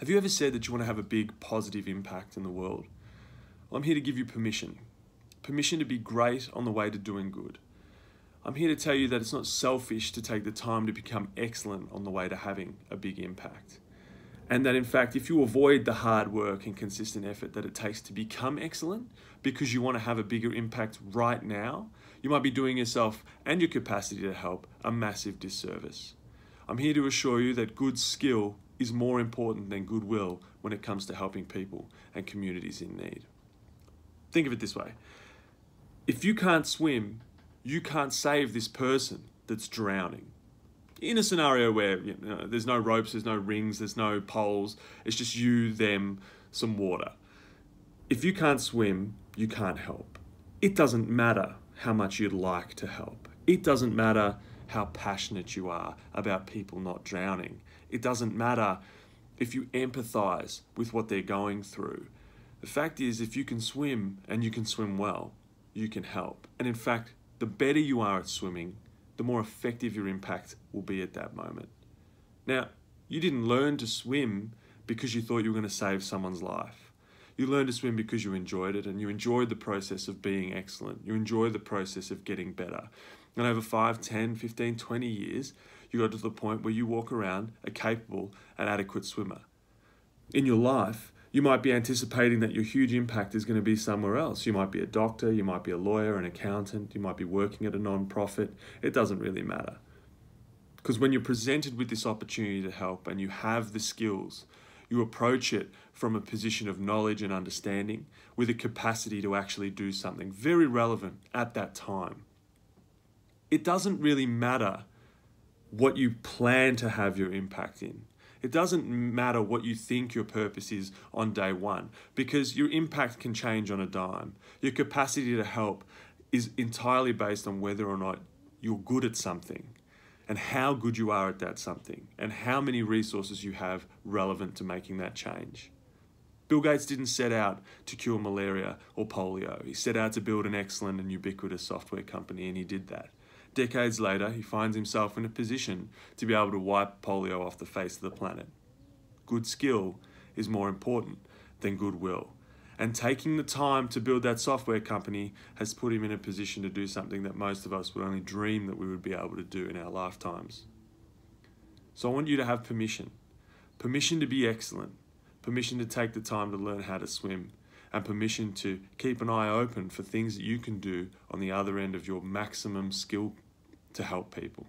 Have you ever said that you want to have a big positive impact in the world? Well, I'm here to give you permission. Permission to be great on the way to doing good. I'm here to tell you that it's not selfish to take the time to become excellent on the way to having a big impact. And that in fact, if you avoid the hard work and consistent effort that it takes to become excellent because you want to have a bigger impact right now, you might be doing yourself and your capacity to help a massive disservice. I'm here to assure you that good skill is more important than goodwill when it comes to helping people and communities in need. Think of it this way. If you can't swim, you can't save this person that's drowning. In a scenario where there's no ropes, there's no rings, there's no poles, it's just you, them, some water. If you can't swim, you can't help. It doesn't matter how much you'd like to help. It doesn't matter how passionate you are about people not drowning. It doesn't matter if you empathize with what they're going through. The fact is, if you can swim and you can swim well, you can help. And in fact, the better you are at swimming, the more effective your impact will be at that moment. Now, you didn't learn to swim because you thought you were going to save someone's life. You learned to swim because you enjoyed it, and you enjoyed the process of being excellent. You enjoyed the process of getting better. And over 5, 10, 15, 20 years, you got to the point where you walk around a capable and adequate swimmer. In your life, you might be anticipating that your huge impact is going to be somewhere else. You might be a doctor, you might be a lawyer, an accountant, you might be working at a non-profit. It doesn't really matter. Because when you're presented with this opportunity to help and you have the skills, you approach it from a position of knowledge and understanding with a capacity to actually do something very relevant at that time. It doesn't really matter what you plan to have your impact in. It doesn't matter what you think your purpose is on day one, because your impact can change on a dime. Your capacity to help is entirely based on whether or not you're good at something and how good you are at that something and how many resources you have relevant to making that change. Bill Gates didn't set out to cure malaria or polio. He set out to build an excellent and ubiquitous software company, and he did that. Decades later, he finds himself in a position to be able to wipe polio off the face of the planet. Good skill is more important than goodwill. And taking the time to build that software company has put him in a position to do something that most of us would only dream that we would be able to do in our lifetimes. So I want you to have permission. Permission to be excellent. Permission to take the time to learn how to swim. And permission to keep an eye open for things that you can do on the other end of your maximum skill to help people.